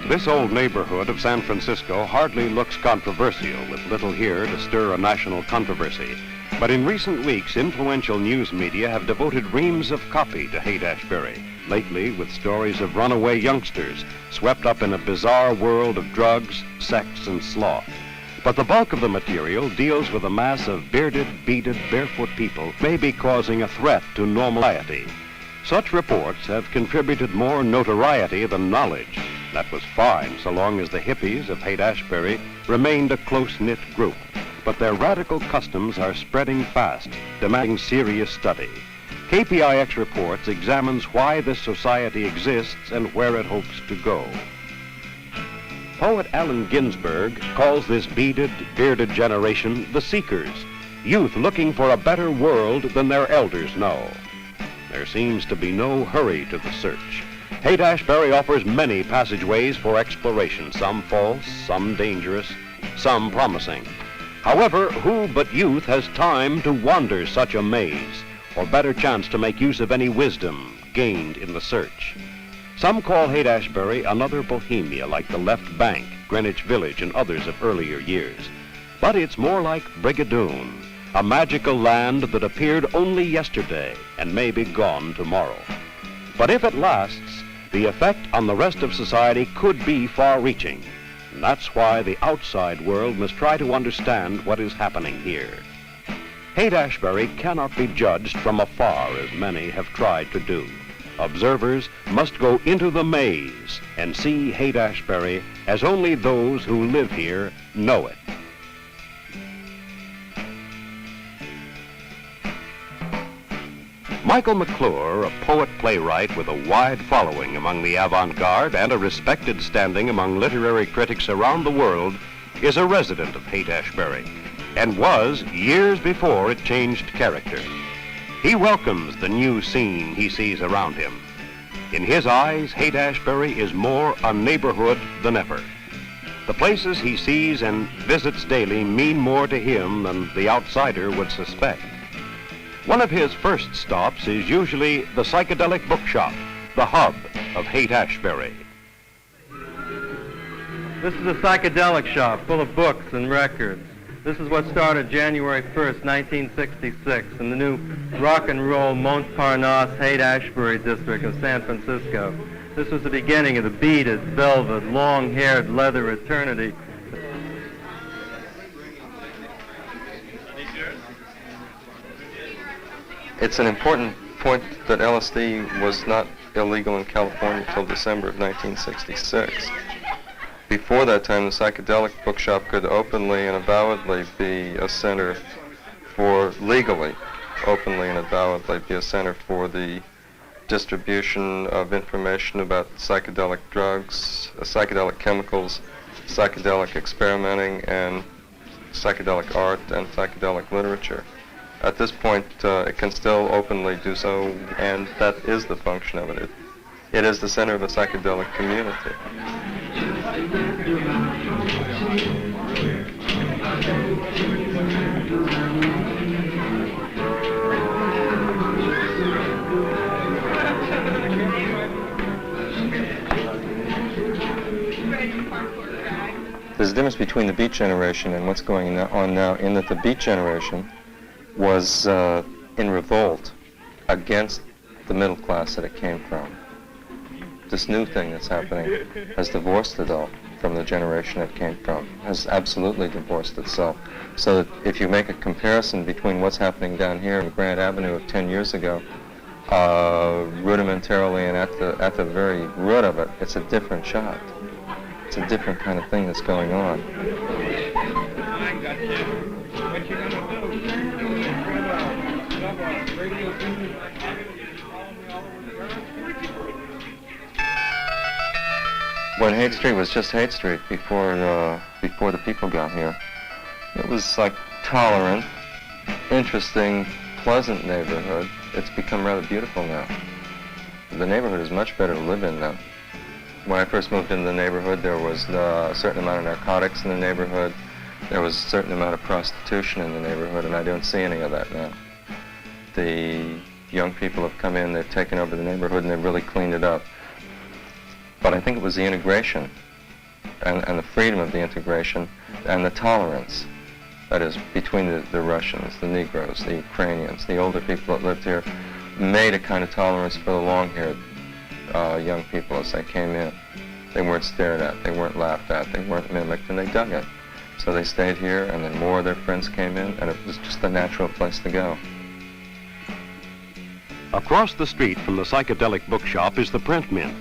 This old neighborhood of San Francisco hardly looks controversial, with little here to stir a national controversy. But in recent weeks, influential news media have devoted reams of copy to Haight-Ashbury, lately with stories of runaway youngsters swept up in a bizarre world of drugs, sex, and sloth. But the bulk of the material deals with a mass of bearded, beaded, barefoot people maybe causing a threat to normality. Such reports have contributed more notoriety than knowledge. That was fine so long as the hippies of Haight-Ashbury remained a close-knit group. But their radical customs are spreading fast, demanding serious study. KPIX Reports examines why this society exists and where it hopes to go. Poet Allen Ginsberg calls this beaded, bearded generation the seekers, youth looking for a better world than their elders know. There seems to be no hurry to the search. Haight-Ashbury offers many passageways for exploration, some false, some dangerous, some promising. However, who but youth has time to wander such a maze, or better chance to make use of any wisdom gained in the search? Some call Haight-Ashbury another Bohemia, like the Left Bank, Greenwich Village, and others of earlier years. But it's more like Brigadoon, a magical land that appeared only yesterday and may be gone tomorrow. But if it lasts, the effect on the rest of society could be far-reaching. And that's why the outside world must try to understand what is happening here. Haight-Ashbury cannot be judged from afar, as many have tried to do. Observers must go into the maze and see Haight-Ashbury as only those who live here know it. Michael McClure, a poet-playwright with a wide following among the avant-garde and a respected standing among literary critics around the world, is a resident of Haight-Ashbury and was years before it changed character. He welcomes the new scene he sees around him. In his eyes, Haight-Ashbury is more a neighborhood than ever. The places he sees and visits daily mean more to him than the outsider would suspect. One of his first stops is usually the Psychedelic Bookshop, the hub of Haight-Ashbury. This is a psychedelic shop full of books and records. This is what started January 1st, 1966 in the new rock and roll Montparnasse Haight-Ashbury district of San Francisco. This was the beginning of the beaded, velvet, long-haired leather eternity. It's an important point that LSD was not illegal in California until December of 1966. Before that time, the Psychedelic Bookshop could openly and avowedly be a center for, legally, openly and avowedly be a center for the distribution of information about psychedelic drugs, psychedelic chemicals, psychedelic experimenting, and psychedelic art and psychedelic literature. At this point, it can still openly do so, and that is the function of it. It is the center of a psychedelic community. There's a difference between the Beat Generation and what's going on now, in that the Beat Generation was in revolt against the middle class that it came from. This new thing that's happening has divorced it all from the generation it came from, has absolutely divorced itself. So that if you make a comparison between what's happening down here in Grant Avenue of 10 years ago, rudimentarily and at the very root of it, it's a different shot. It's it's a different kind of thing that's going on. When Haight Street was just Haight Street before the people got here, it was like tolerant, interesting, pleasant neighborhood. It's become rather beautiful now. The neighborhood is much better to live in now. When I first moved into the neighborhood, there was a certain amount of narcotics in the neighborhood. There was a certain amount of prostitution in the neighborhood, and I don't see any of that now. The young people have come in, they've taken over the neighborhood, and they've really cleaned it up. But I think it was the integration and the freedom of the integration and the tolerance, that is, between the Russians, the Negroes, the Ukrainians, the older people that lived here, made a kind of tolerance for the long-haired young people as they came in. They weren't stared at, they weren't laughed at, they weren't mimicked, and they dug it. So they stayed here, and then more of their friends came in, and it was just a natural place to go. Across the street from the Psychedelic Bookshop is the Print Mint,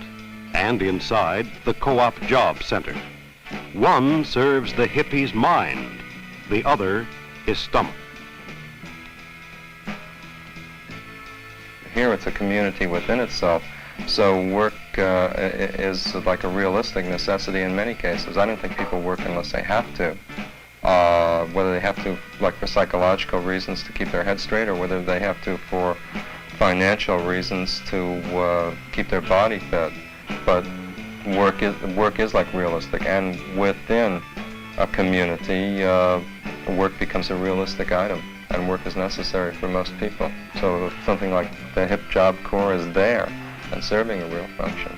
and inside, the Co-op Job Center. One serves the hippie's mind, the other his stomach. Here it's a community within itself, so work is like a realistic necessity in many cases. I don't think people work unless they have to. Whether they have to, like, for psychological reasons to keep their head straight, or whether they have to for financial reasons to keep their body fit. But work is like realistic, and within a community, work becomes a realistic item, and work is necessary for most people. So something like the Hip Job Corps is there and serving a real function.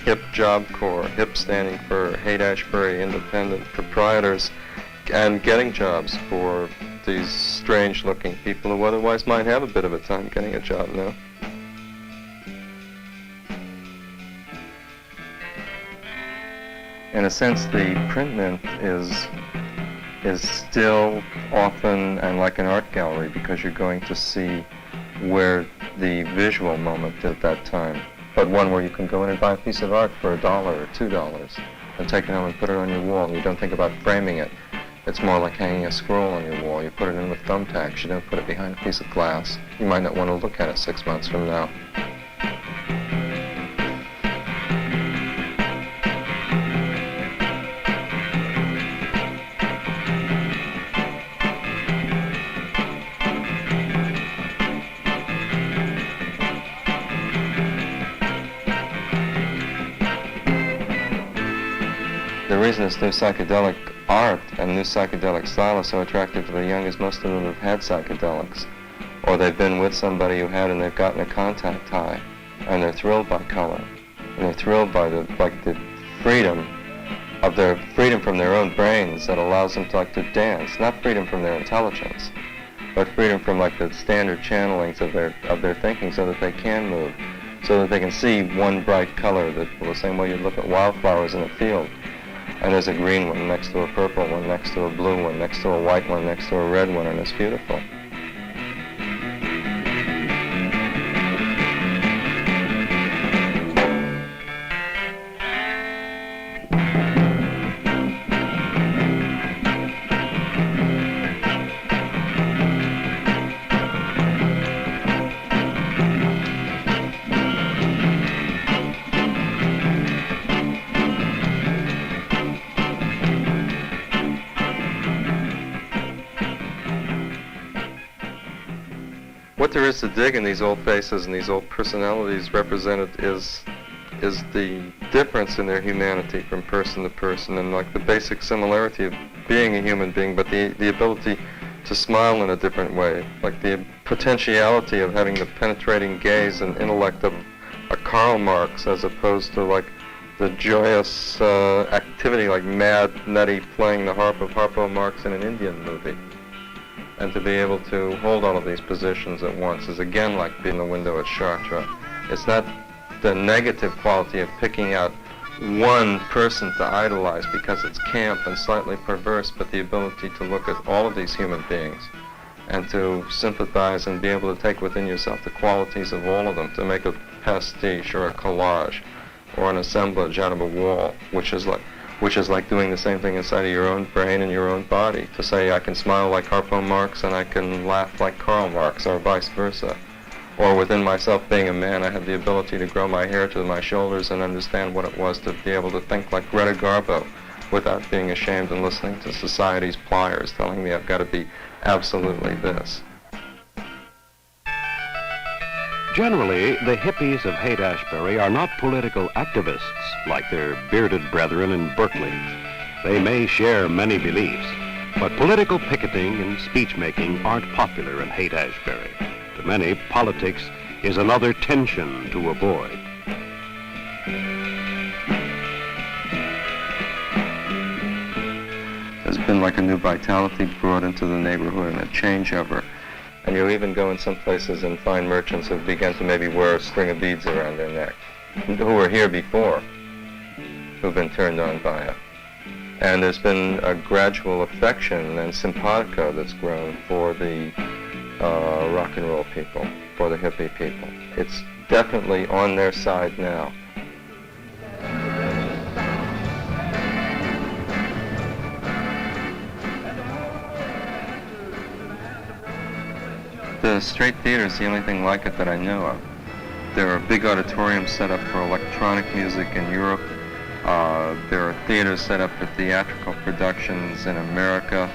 Hip Job Corps, HIP standing for Haight-Ashbury Independent Proprietors, and getting jobs for these strange-looking people who otherwise might have a bit of a time getting a job now. In a sense, the print mint is still often and like an art gallery, because you're going to see where the visual moment at that time, but one where you can go in and buy a piece of art for $1 or $2 and take it home and put it on your wall. You don't think about framing it. It's more like hanging a scroll on your wall. You put it in with thumbtacks. You don't put it behind a piece of glass. You might not want to look at it 6 months from now. The reason this new psychedelic art and new psychedelic style is so attractive to the young is most of them have had psychedelics, or they've been with somebody who had, and they've gotten a contact high, and they're thrilled by color, and they're thrilled by the freedom from their own brains that allows them to dance, not freedom from their intelligence, but freedom from the standard channelings of their thinking, so that they can move, so that they can see one bright color, that the same way you look at wildflowers in a field. And there's a green one next to a purple one, next to a blue one, next to a white one, next to a red one, and it's beautiful. What there is to dig in these old faces and these old personalities represented is the difference in their humanity from person to person, and the basic similarity of being a human being, but the ability to smile in a different way, like the potentiality of having the penetrating gaze and intellect of a Karl Marx, as opposed to the joyous activity like Mad Nettie playing the harp of Harpo Marx in an Indian movie. And to be able to hold all of these positions at once is again like being the window at Chartres. It's not the negative quality of picking out one person to idolize because it's camp and slightly perverse, but the ability to look at all of these human beings and to sympathize and be able to take within yourself the qualities of all of them, to make a pastiche or a collage or an assemblage out of a wall, which is like which is like doing the same thing inside of your own brain and your own body. To say I can smile like Harpo Marx and I can laugh like Karl Marx, or vice versa. Or within myself, being a man, I have the ability to grow my hair to my shoulders and understand what it was to be able to think like Greta Garbo without being ashamed and listening to society's pliers telling me I've got to be absolutely this. Generally, the hippies of Haight-Ashbury are not political activists like their bearded brethren in Berkeley. They may share many beliefs, but political picketing and speech-making aren't popular in Haight-Ashbury. To many, politics is another tension to avoid. There's been like a new vitality brought into the neighborhood and a changeover. And you even go in some places and find merchants who begin to maybe wear a string of beads around their neck, who were here before, who've been turned on by it. And there's been a gradual affection and simpatico that's grown for the rock and roll people, for the hippie people. It's definitely on their side now. The Straight Theater is the only thing like it that I know of. There are big auditoriums set up for electronic music in Europe. There are theaters set up for theatrical productions in America,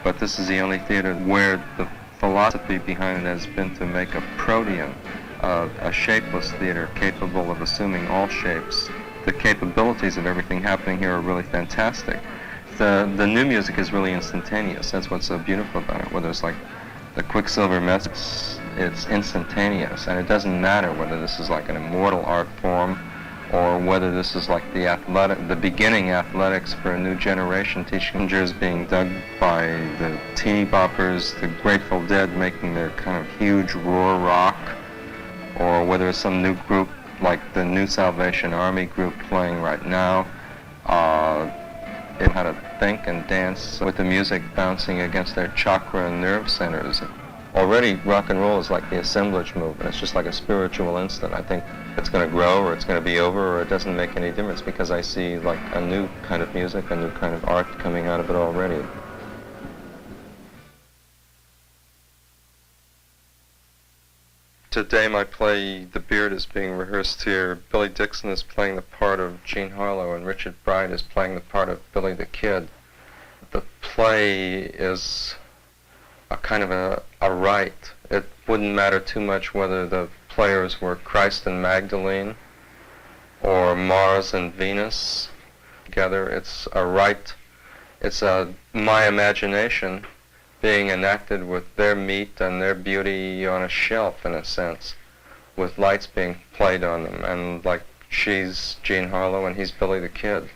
but this is the only theater where the philosophy behind it has been to make a protean, a shapeless theater capable of assuming all shapes. The capabilities of everything happening here are really fantastic. The new music is really instantaneous. That's what's so beautiful about it, whether it's like the Quicksilver message, it's instantaneous, and it doesn't matter whether this is like an immortal art form or whether this is like the beginning athletics for a new generation, teaching being dug by the teeny boppers, the Grateful Dead making their kind of huge roar rock, or whether it's some new group like the New Salvation Army group playing right now. How to think and dance with the music bouncing against their chakra and nerve centers. Already rock and roll is like the assemblage movement. It's just like a spiritual instant. I think it's going to grow or it's going to be over or it doesn't make any difference because I see like a new kind of music, a new kind of art coming out of it already. Today my play, The Beard, is being rehearsed here. Billy Dixon is playing the part of Jean Harlow and Richard Bright is playing the part of Billy the Kid. The play is a kind of a rite. It wouldn't matter too much whether the players were Christ and Magdalene or Mars and Venus together. It's a rite. It's my imagination being enacted with their meat and their beauty on a shelf, in a sense, with lights being played on them. And like she's Jean Harlow and he's Billy the Kid.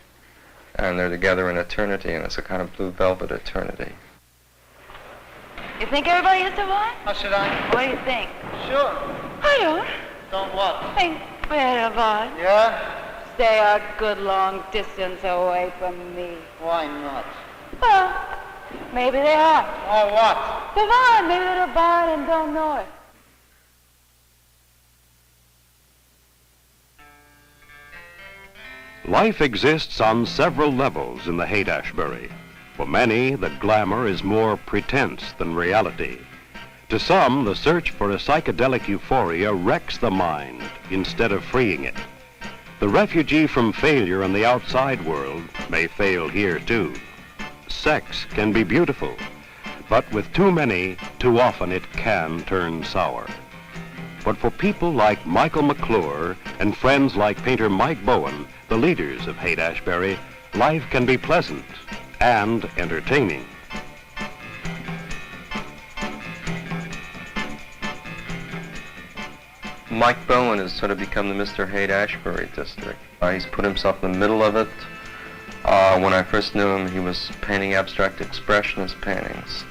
And they're together in eternity, and it's a kind of blue velvet eternity. You think everybody hits a one? How should I? What do you think? Sure. I don't. Don't what? Think we hit a one. Yeah? Stay a good long distance away from me. Why not? Well, maybe they are. Or what? Divine, maybe they're divine and don't know it. Life exists on several levels in the Haight-Ashbury. For many, the glamour is more pretense than reality. To some, the search for a psychedelic euphoria wrecks the mind instead of freeing it. The refugee from failure in the outside world may fail here too. Sex can be beautiful, but with too many, too often it can turn sour. But for people like Michael McClure and friends like painter Mike Bowen, the leaders of Haight-Ashbury, life can be pleasant and entertaining. Mike Bowen has sort of become the Mr. Haight-Ashbury district. He's put himself in the middle of it. When I first knew him, he was painting abstract expressionist paintings.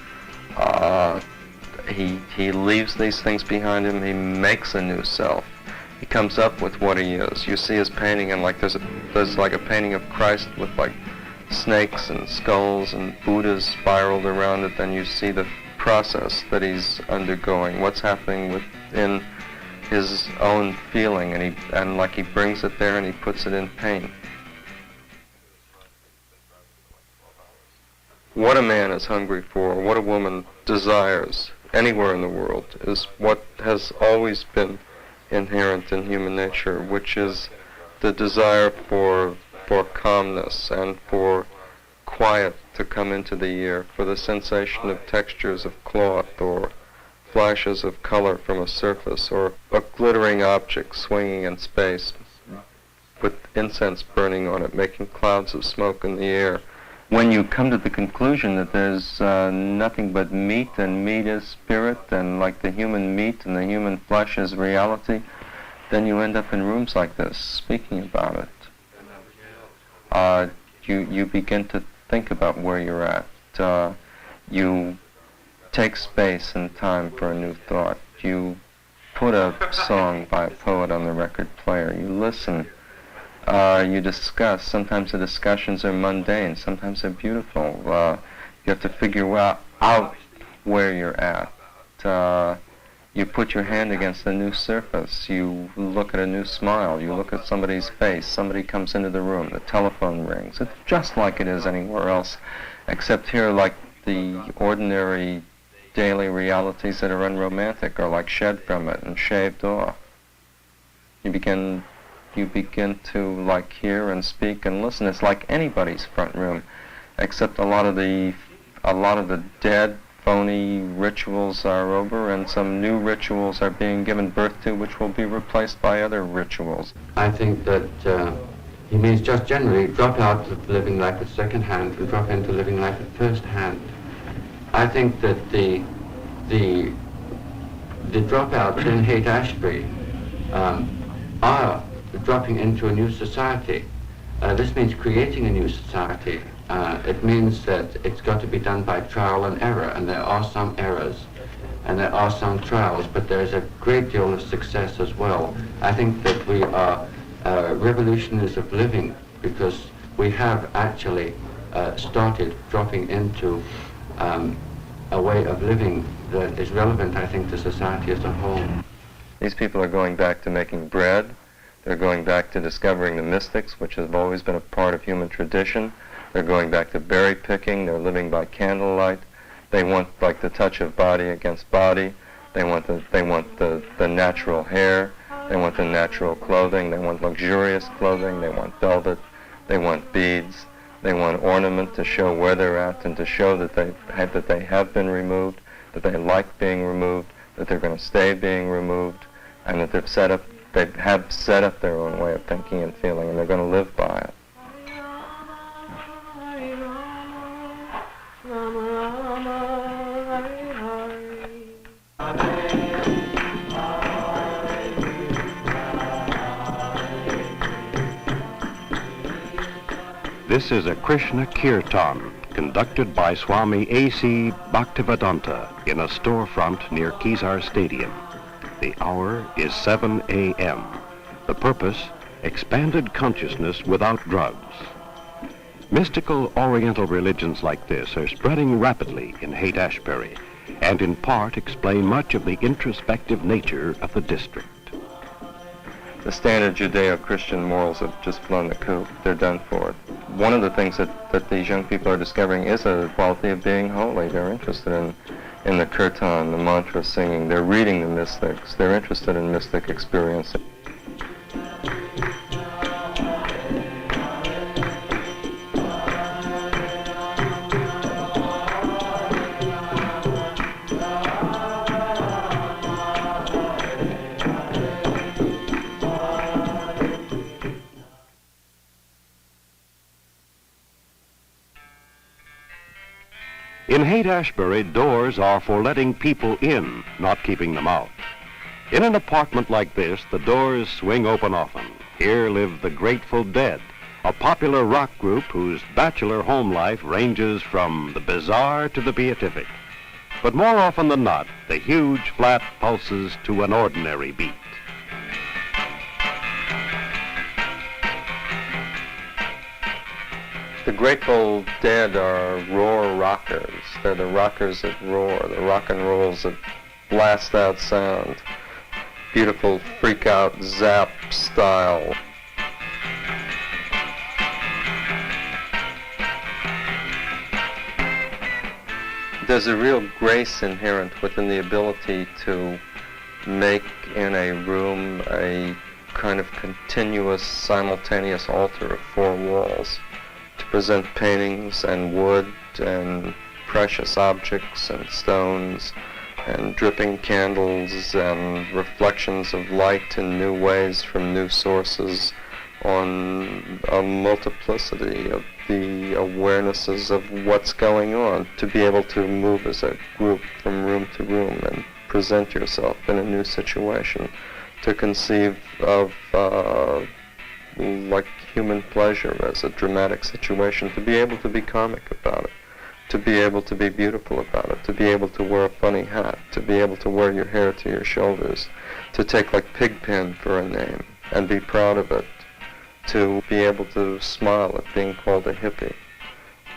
He leaves these things behind him. He makes a new self. He comes up with what he is. You see his painting, and like there's like a painting of Christ with like snakes and skulls and Buddhas spiraled around it. Then you see the process that he's undergoing, what's happening within his own feeling, and like he brings it there and he puts it in paint. what a man is hungry for, what a woman desires anywhere in the world, is what has always been inherent in human nature, which is the desire for calmness and for quiet to come into the ear, for the sensation of textures of cloth or flashes of color from a surface, or a glittering object swinging in space with incense burning on it, making clouds of smoke in the air. When you come to the conclusion that there's nothing but meat, and meat is spirit, and like the human meat and the human flesh is reality, then you end up in rooms like this, speaking about it. You begin to think about where you're at. You take space and time for a new thought. You put a song by a poet on the record player. You listen. You discuss. Sometimes the discussions are mundane. Sometimes they're beautiful. You have to figure out where you're at. You put your hand against a new surface. You look at a new smile. You look at somebody's face. Somebody comes into the room. The telephone rings. It's just like it is anywhere else, except here, like the ordinary daily realities that are unromantic are like shed from it and shaved off. You begin to like hear and speak and listen. It's like anybody's front room, except a lot of the dead, phony rituals are over, and some new rituals are being given birth to, which will be replaced by other rituals. I think that he means just generally drop out of living life at second hand and drop into living life at first hand. I think that the dropouts in Haight-Ashbury are dropping into a new society. This means creating a new society. It means that it's got to be done by trial and error, and there are some errors and there are some trials, but there's a great deal of success as well. I think that we are revolutionaries of living because we have actually started dropping into a way of living that is relevant, I think, to society as a whole. These people are going back to making bread. They're going back to discovering the mystics, which have always been a part of human tradition. They're going back to berry picking. They're living by candlelight. They want like the touch of body against body. They want the natural hair. They want the natural clothing. They want luxurious clothing. They want velvet. They want beads. They want ornament to show where they're at and to show that they have been removed, that they like being removed, that they're going to stay being removed, and that they have set up their own way of thinking and feeling, and they're going to live by it. This is a Krishna kirtan conducted by Swami A.C. Bhaktivedanta in a storefront near Kezar Stadium. The hour is 7 a.m. The purpose, expanded consciousness without drugs. Mystical Oriental religions like this are spreading rapidly in Haight-Ashbury and in part explain much of the introspective nature of the district. The standard Judeo-Christian morals have just blown the coop. They're done for. One of the things that these young people are discovering is a quality of being holy. They're interested in the kirtan, the mantra singing. They're reading the mystics. They're interested in mystic experience. In Haight-Ashbury, doors are for letting people in, not keeping them out. In an apartment like this, the doors swing open often. Here live the Grateful Dead, a popular rock group whose bachelor home life ranges from the bizarre to the beatific. But more often than not, the huge flat pulses to an ordinary beat. The Grateful Dead are roar rockers. They're the rockers that roar, the rock and rolls that blast out sound. Beautiful freak out zap style. there's a real grace inherent within the ability to make in a room a kind of continuous, simultaneous altar of four walls, to present paintings and wood and precious objects and stones and dripping candles and reflections of light in new ways from new sources on a multiplicity of the awarenesses of what's going on, to be able to move as a group from room to room and present yourself in a new situation, to conceive of like human pleasure as a dramatic situation, to be able to be comic about it, to be able to be beautiful about it, to be able to wear a funny hat, to be able to wear your hair to your shoulders, to take like Pigpen for a name and be proud of it, to be able to smile at being called a hippie,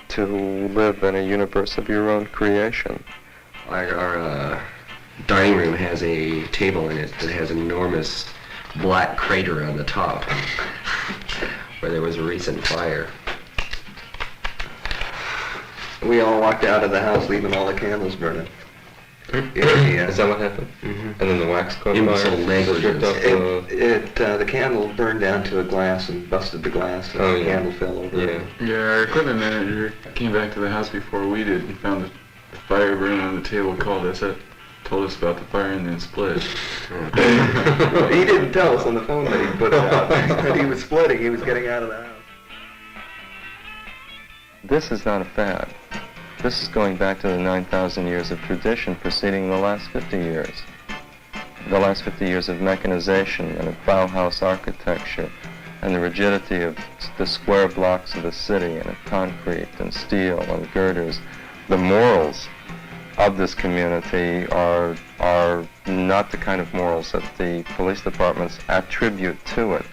to live in a universe of your own creation. Our dining room has a table in it that has an enormous black crater on the top where there was a recent fire. We all walked out of the house leaving all the candles burning. Is that what happened? Mm-hmm. And then the wax caught It was fire? so negligent. The The candle burned down to a glass and busted the glass, and Oh, the yeah. candle fell over. Yeah. Yeah, our equipment manager came back to the house before we did and found the fire burning on the table, called us up, told us about the fire, and then split. Well, he didn't tell us on the phone that he put it out. That he was splitting. He was getting out of the house. This is not a fad. This is going back to the 9,000 years of tradition preceding the last 50 years. The last 50 years of mechanization and of Bauhaus architecture and the rigidity of the square blocks of the city and of concrete and steel and girders. The morals of this community are not the kind of morals that the police departments attribute to it.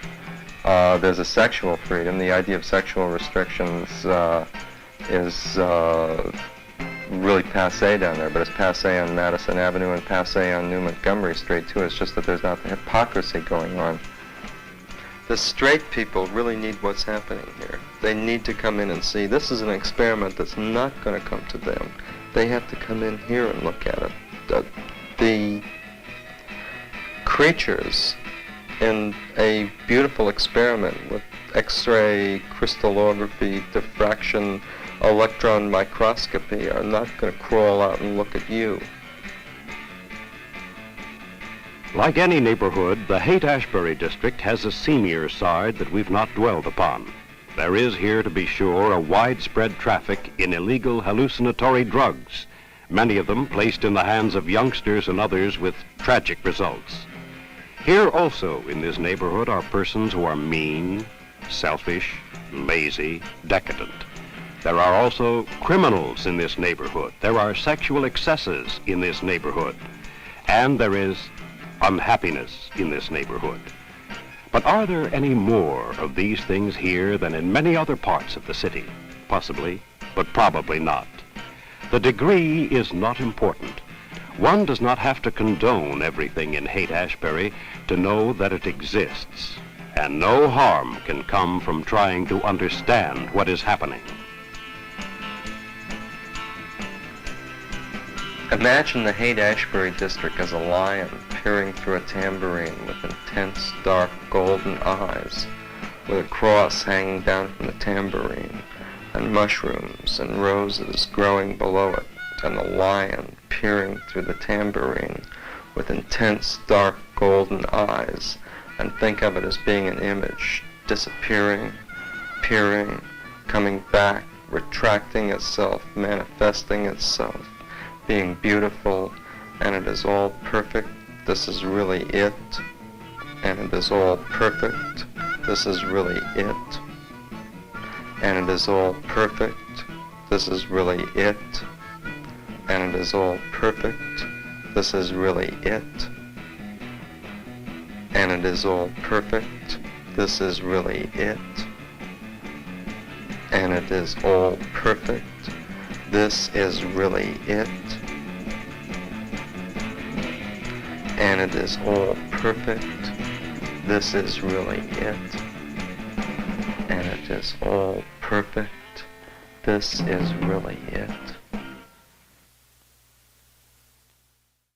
There's a sexual freedom. The idea of sexual restrictions is really passé down there, but it's passé on Madison Avenue and passé on New Montgomery Street too. It's just that there's not the hypocrisy going on. The straight people really need what's happening here. They need to come in and see this is an experiment that's not going to come to them. They have to come in here and look at it. The creatures in a beautiful experiment with X-ray, crystallography, diffraction, electron microscopy are not going to crawl out and look at you. Like any neighborhood, the Haight-Ashbury district has a seamier side that we've not dwelled upon. There is here, to be sure, a widespread traffic in illegal hallucinatory drugs, many of them placed in the hands of youngsters and others with tragic results. Here also in this neighborhood are persons who are mean, selfish, lazy, decadent. There are also criminals in this neighborhood. There are sexual excesses in this neighborhood. And there is unhappiness in this neighborhood. But are there any more of these things here than in many other parts of the city? Possibly, but probably not. The degree is not important. One does not have to condone everything in Haight-Ashbury to know that it exists, and no harm can come from trying to understand what is happening. Imagine the Haight-Ashbury district as a lion peering through a tambourine with intense, dark, golden eyes, with a cross hanging down from the tambourine, and mushrooms and roses growing below it, and the lion peering through the tambourine with intense, dark, golden eyes, and think of it as being an image, disappearing, peering, coming back, retracting itself, manifesting itself, being beautiful, and it is all perfect. This is really it, and it is all perfect. This is really it, and it is all perfect. This is really it, and it is all perfect. This is really it, and it is all perfect. This is really it, and it is all perfect. This is really it, and it is all perfect. This is really it, and it is all perfect. This is really it.